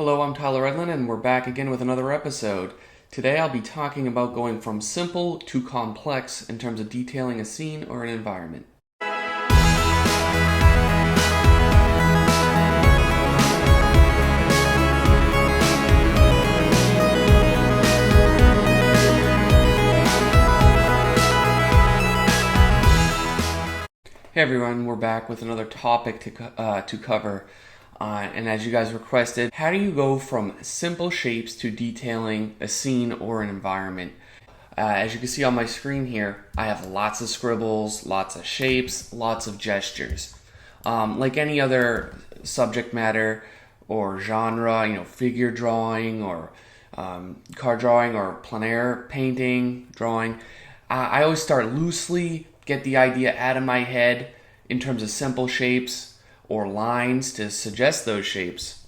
Hello, I'm Tyler Edlin, and we're back again with another episode. Today I'll be talking about going from simple to complex in terms of detailing a scene or an environment. Hey everyone, we're back with another topic to cover. And as you guys requested, how do you go from simple shapes to detailing a scene or an environment? As you can see on my screen here, I have lots of scribbles, lots of shapes, lots of gestures. Like any other subject matter or genre, figure drawing or card drawing or plein air painting, drawing, I always start loosely, get the idea out of my head in terms of simple shapes or lines to suggest those shapes,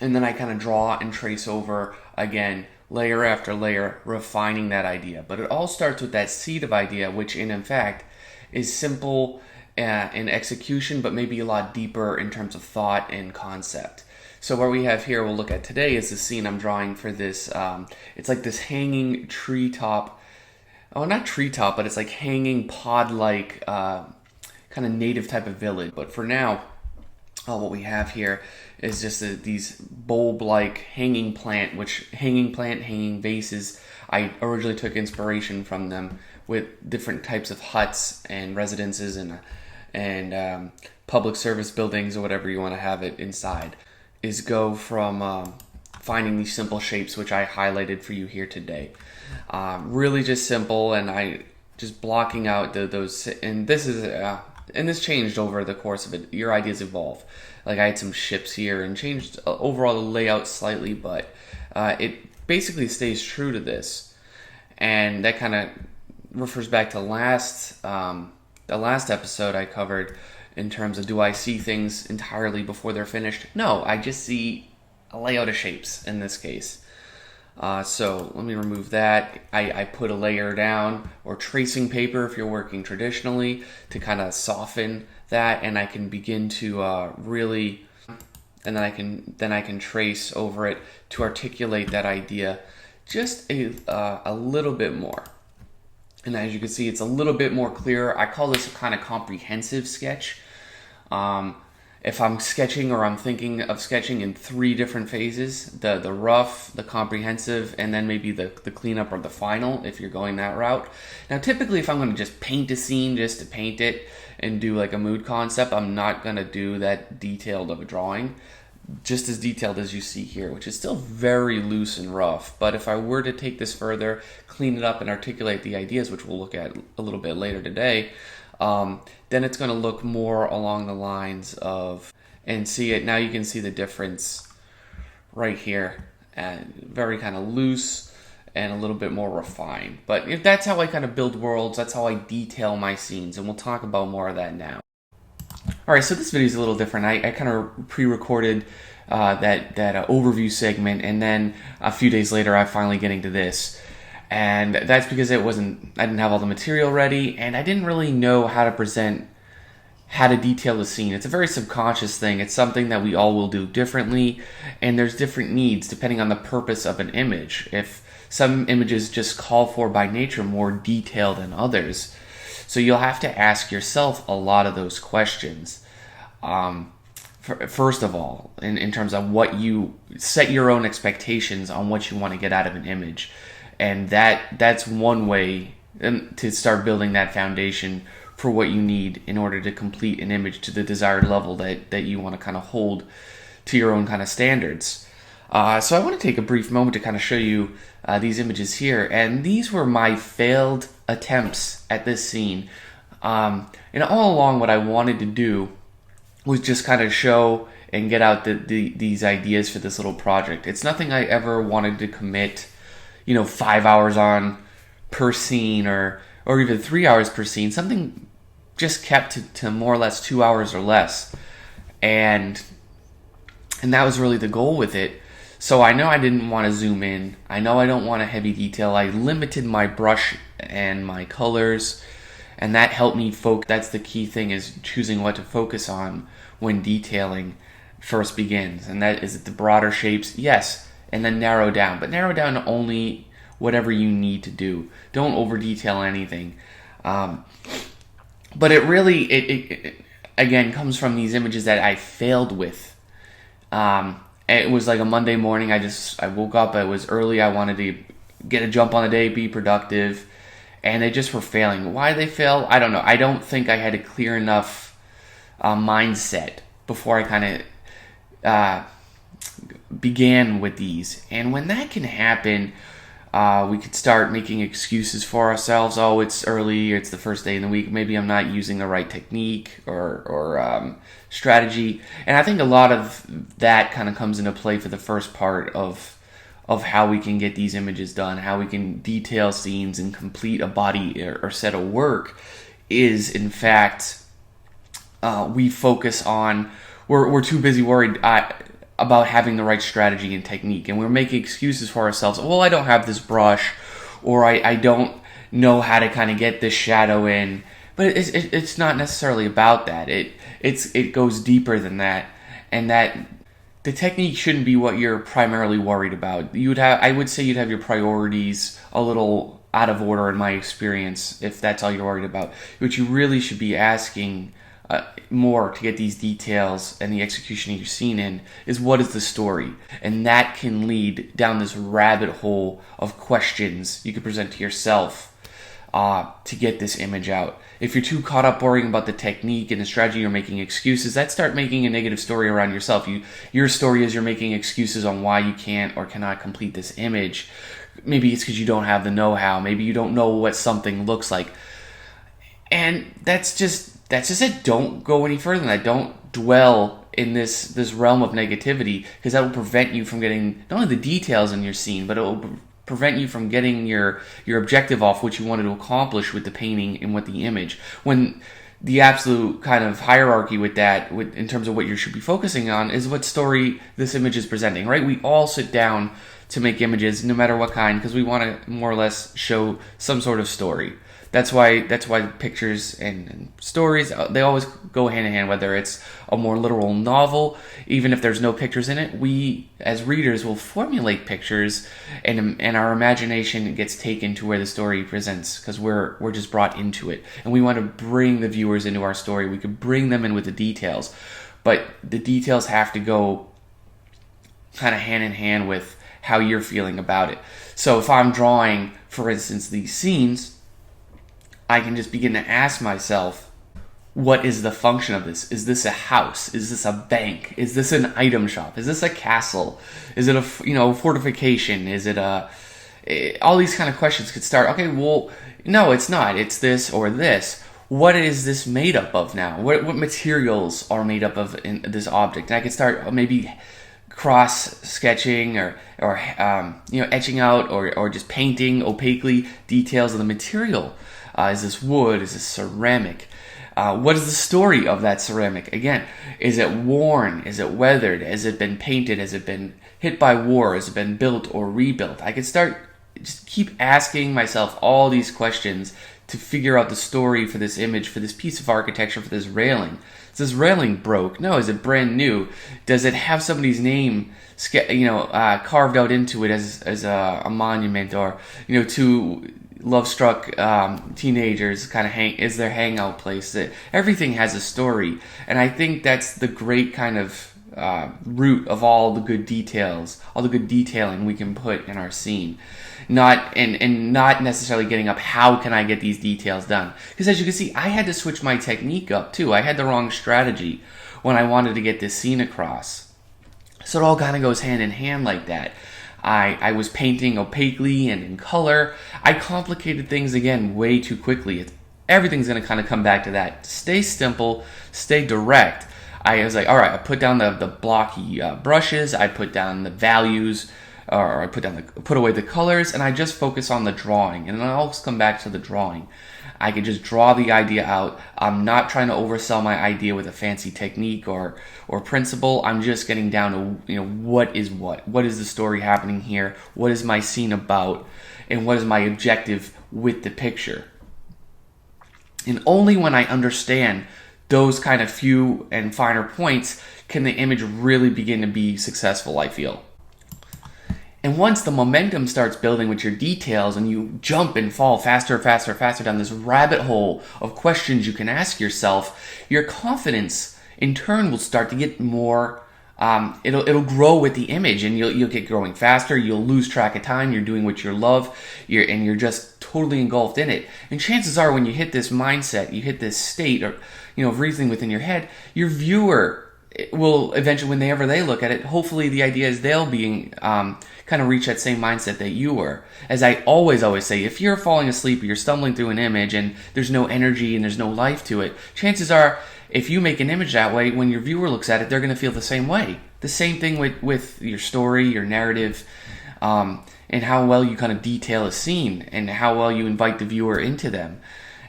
and then I kind of draw and trace over again, layer after layer, refining that idea. But it all starts with that seed of idea, which in fact is simple in execution, but maybe a lot deeper in terms of thought and concept. So what we have here, we'll look at today, is the scene I'm drawing for this. It's like this hanging treetop. Oh, not treetop, but it's like hanging pod-like kind of native type of village. But for now, what we have here is just these bulb-like hanging vases. I originally took inspiration from them with different types of huts and residences and public service buildings or whatever you want to have it inside. Is go from finding these simple shapes, which I highlighted for you here today. Really just simple, and I just blocking out those. And this is and this changed over the course of it. Your ideas evolve. Like I had some ships here and changed overall the layout slightly, but it basically stays true to this. And that kind of refers back to the last episode I covered in terms of, do I see things entirely before they're finished? No, I just see a layout of shapes in this case. So let me remove that. I put a layer down, or tracing paper if you're working traditionally, to kind of soften that, and I can begin to really, and then I can trace over it to articulate that idea just a little bit more. And as you can see, it's a little bit more clear. I call this a kind of comprehensive sketch. If I'm sketching, or I'm thinking of sketching in three different phases, the rough, the comprehensive, and then maybe the cleanup or the final, if you're going that route. Now, typically, if I'm going to just paint a scene just to paint it and do like a mood concept, I'm not going to do that detailed of a drawing, just as detailed as you see here, which is still very loose and rough. But if I were to take this further, clean it up, and articulate the ideas, which we'll look at a little bit later today, then it's going to look more along the lines of, and see it, now you can see the difference right here, and very kind of loose and a little bit more refined. But if that's how I kind of build worlds, that's how I detail my scenes, and we'll talk about more of that now. Alright, so this video is a little different. I kind of pre-recorded that overview segment, and then a few days later I finally getting to this. And that's because I didn't have all the material ready, and I didn't really know how to detail the scene. It's a very subconscious thing. It's something that we all will do differently, and there's different needs depending on the purpose of an image. If some images just call for by nature more detail than others. So you'll have to ask yourself a lot of those questions. First of all, in terms of what you set your own expectations on what you want to get out of an image. And that's one way to start building that foundation for what you need in order to complete an image to the desired level that you want to kind of hold to your own kind of standards. So I want to take a brief moment to kind of show you these images here. And these were my failed attempts at this scene. And all along what I wanted to do was just kind of show and get out these ideas for this little project. It's nothing I ever wanted to commit 5 hours on per scene or even 3 hours per scene. Something just kept to more or less 2 hours or less. And that was really the goal with it. So I know I didn't want to zoom in. I know I don't want a heavy detail. I limited my brush and my colors, and that helped me focus. That's the key thing, is choosing what to focus on when detailing. first begins, and that is the broader shapes, yes, and then narrow down, but narrow down to only whatever you need to do. Don't over detail anything. But it really, it again comes from these images that I failed with. It was like a Monday morning. I woke up. It was early. I wanted to get a jump on the day, be productive, and they just were failing. Why they fail? I don't know. I don't think I had a clear enough mindset before I kind of began with these. And when that can happen, we could start making excuses for ourselves. Oh, it's early, it's the first day in the week, maybe I'm not using the right technique or strategy. And I think a lot of that kind of comes into play for the first part of how we can get these images done, how we can detail scenes and complete a body or set of work is, in fact, we focus on, we're too busy worried about having the right strategy and technique, and we're making excuses for ourselves. Well, I don't have this brush, or I don't know how to kind of get this shadow in. But it's not necessarily about that. It goes deeper than that, and that the technique shouldn't be what you're primarily worried about. I would say you'd have your priorities a little out of order in my experience if that's all you're worried about. What you really should be asking more to get these details and the execution you've seen in is, what is the story? And that can lead down this rabbit hole of questions you could present to yourself to get this image out. If you're too caught up worrying about the technique and the strategy, you're making excuses, that start making a negative story around yourself. Your story is you're making excuses on why you can't or cannot complete this image. Maybe it's because you don't have the know-how. Maybe you don't know what something looks like. And that's just it. Don't go any further than that. Don't dwell in this realm of negativity, because that will prevent you from getting not only the details in your scene, but it will prevent you from getting your objective off, what you wanted to accomplish with the painting and with the image. When the absolute kind of hierarchy with that, in terms of what you should be focusing on, is what story this image is presenting, right? We all sit down to make images, no matter what kind, because we want to more or less show some sort of story. That's why pictures and stories, they always go hand in hand, whether it's a more literal novel, even if there's no pictures in it, we as readers will formulate pictures, and our imagination gets taken to where the story presents, because we're just brought into it. And we want to bring the viewers into our story. We could bring them in with the details, but the details have to go kind of hand in hand with how you're feeling about it. So if I'm drawing, for instance, these scenes, I can just begin to ask myself, what is the function of this? Is this a house? Is this a bank? Is this an item shop? Is this a castle? Is it a fortification? Is it all these kind of questions could start. Okay, well, no, it's not. It's this or this. What is this made up of now? What materials are made up of in this object? And I could start maybe cross sketching or etching out or just painting opaquely details of the material. Is this wood? Is this ceramic? What is the story of that ceramic? Again, is it worn? Is it weathered? Has it been painted? Has it been hit by war? Has it been built or rebuilt? I could just keep asking myself all these questions to figure out the story for this image, for this piece of architecture, for this railing. Is this railing broke? No. Is it brand new? Does it have somebody's name carved out into it as a monument, or to love-struck teenagers kind of is their hangout place? That everything has a story, and I think that's the great kind of root of all the good details, all the good detailing we can put in our scene. Not necessarily getting up, how can I get these details done? Because as you can see, I had to switch my technique up too. I had the wrong strategy when I wanted to get this scene across. So it all kind of goes hand in hand like that. I was painting opaquely and in color. I complicated things again way too quickly. Everything's going to kind of come back to that. Stay simple, stay direct. I was like, all right, I put down the blocky brushes, I put down the values, or I put away the colors, and I just focus on the drawing. And then I always come back to the drawing. I can just draw the idea out. I'm not trying to oversell my idea with a fancy technique or principle. I'm just getting down to what is what. What is the story happening here? What is my scene about? And what is my objective with the picture? And only when I understand those kind of few and finer points can the image really begin to be successful, I feel. And once the momentum starts building with your details and you jump and fall faster, faster, faster down this rabbit hole of questions you can ask yourself, your confidence in turn will start to get more, it'll grow with the image, and you'll get growing faster. You'll lose track of time. You're doing what you love, and you're just totally engulfed in it. And chances are, when you hit this mindset, you hit this state of reasoning within your head, your viewer will eventually, whenever they look at it, hopefully the idea is they'll be kind of reach that same mindset that you were. As I always say, if you're falling asleep or you're stumbling through an image and there's no energy and there's no life to it, chances are, if you make an image that way, when your viewer looks at it, they're going to feel the same way. The same thing with your story, your narrative, and how well you kind of detail a scene and how well you invite the viewer into them.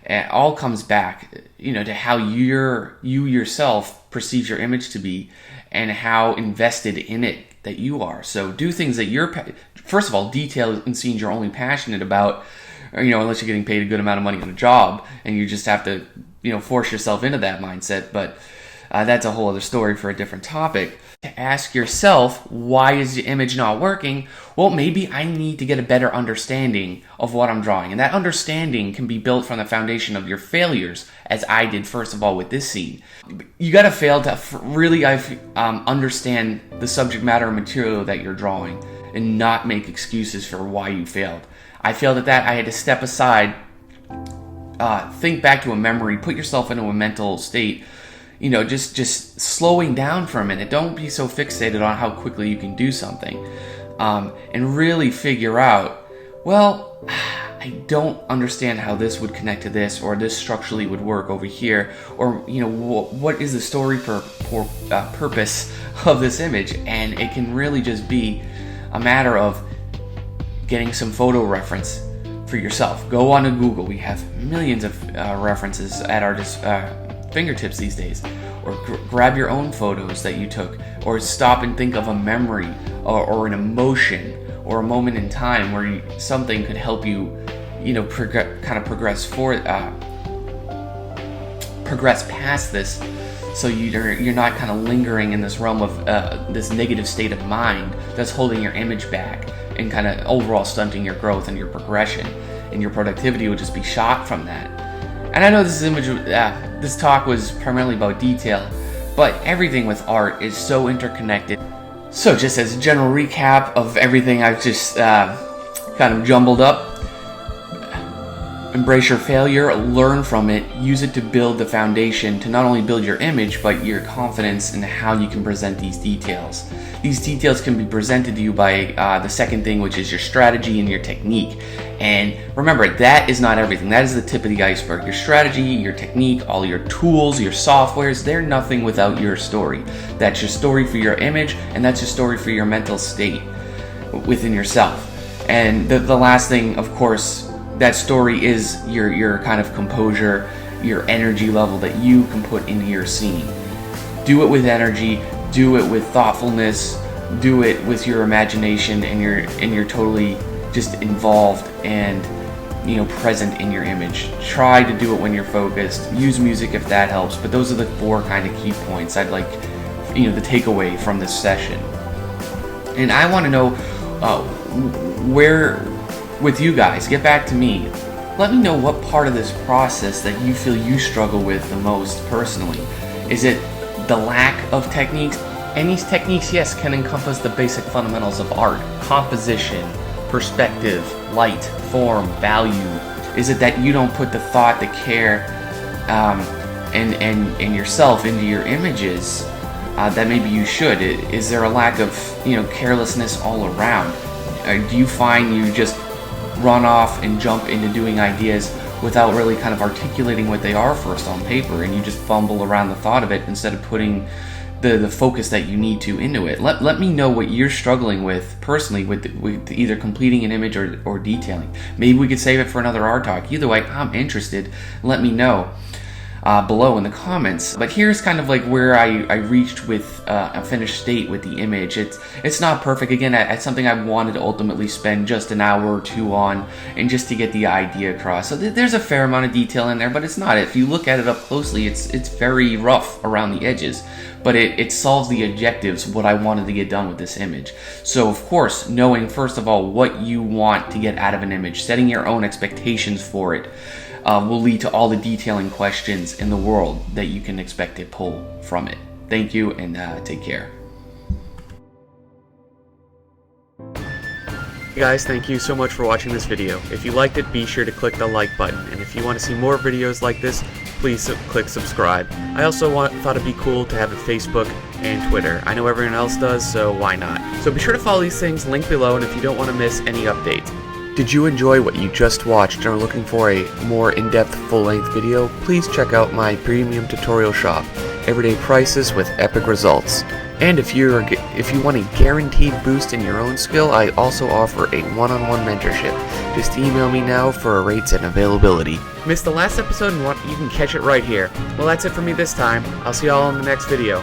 It all comes back, to how you yourself perceive your image to be and how invested in it that you are. So do things that first of all, detail in scenes you're only passionate about, unless you're getting paid a good amount of money on a job and you just have to, force yourself into that mindset. But that's a whole other story for a different topic. To ask yourself, why is the image not working? Well, maybe I need to get a better understanding of what I'm drawing. And that understanding can be built from the foundation of your failures, as I did first of all with this scene. You got to fail to really understand the subject matter and material that you're drawing and not make excuses for why you failed. I failed at that. I had to step aside, think back to a memory, put yourself into a mental state, just slowing down for a minute. Don't be so fixated on how quickly you can do something, and really figure out, well, I don't understand how this would connect to this, or this structurally would work over here, or what is the story purpose of this image. And it can really just be a matter of getting some photo reference for yourself. Go on to Google. We have millions of references at our fingertips these days. Or grab your own photos that you took, or stop and think of a memory or an emotion or a moment in time where something could help you, progress past this, so you're not kind of lingering in this realm of this negative state of mind that's holding your image back and kind of overall stunting your growth and your progression, and your productivity will just be shot from that. And I know this talk was primarily about detail, but everything with art is so interconnected. So just as a general recap of everything I've just kind of jumbled up, embrace your failure, learn from it, use it to build the foundation to not only build your image, but your confidence in how you can present these details. These details can be presented to you by the second thing, which is your strategy and your technique. And remember, that is not everything. That is the tip of the iceberg. Your strategy, your technique, all your tools, your softwares, they're nothing without your story. That's your story for your image, and that's your story for your mental state within yourself. And the last thing, of course, that story is your kind of composure, your energy level that you can put into your scene. Do it with energy, do it with thoughtfulness, do it with your imagination, and you're totally just involved and present in your image. Try to do it when you're focused. Use music if that helps, but those are the 4 kind of key points I'd like the takeaway from this session. And I want to know where, with you guys, get back to me. Let me know what part of this process that you feel you struggle with the most personally. Is it the lack of techniques? And these techniques, yes, can encompass the basic fundamentals of art: composition, perspective, light, form, value. Is it that you don't put the thought, the care, and yourself into your images that maybe you should? Is there a lack of carelessness all around? Do you find you just run off and jump into doing ideas without really kind of articulating what they are first on paper, and you just fumble around the thought of it instead of putting the focus that you need to into it? Let me know what you're struggling with personally with either completing an image or detailing. Maybe we could save it for another art talk. Either way, I'm interested. Let me know. below in the comments. But here's kind of like where I reached with a finished state with the image. It's not perfect. Again, it's something I wanted to ultimately spend just an hour or two on, and just to get the idea across. So there's a fair amount of detail in there, but it's not. If you look at it up closely, it's very rough around the edges. But it solves the objectives, what I wanted to get done with this image. So of course, knowing first of all what you want to get out of an image, setting your own expectations for it, will lead to all the detailing questions in the world that you can expect to pull from it. Thank you, and take care. Hey guys, thank you so much for watching this video. If you liked it, be sure to click the like button, and if you want to see more videos like this, please click subscribe. I also thought it'd be cool to have a Facebook and Twitter. I know everyone else does, so why not? So be sure to follow these things, link below, and if you don't want to miss any updates. Did you enjoy what you just watched and are looking for a more in-depth full-length video? Please check out my premium tutorial shop, everyday prices with epic results. And if you want a guaranteed boost in your own skill, I also offer a one-on-one mentorship. Just email me now for rates and availability. Missed the last episode and you can catch it right here. Well, that's it for me this time. I'll see y'all in the next video.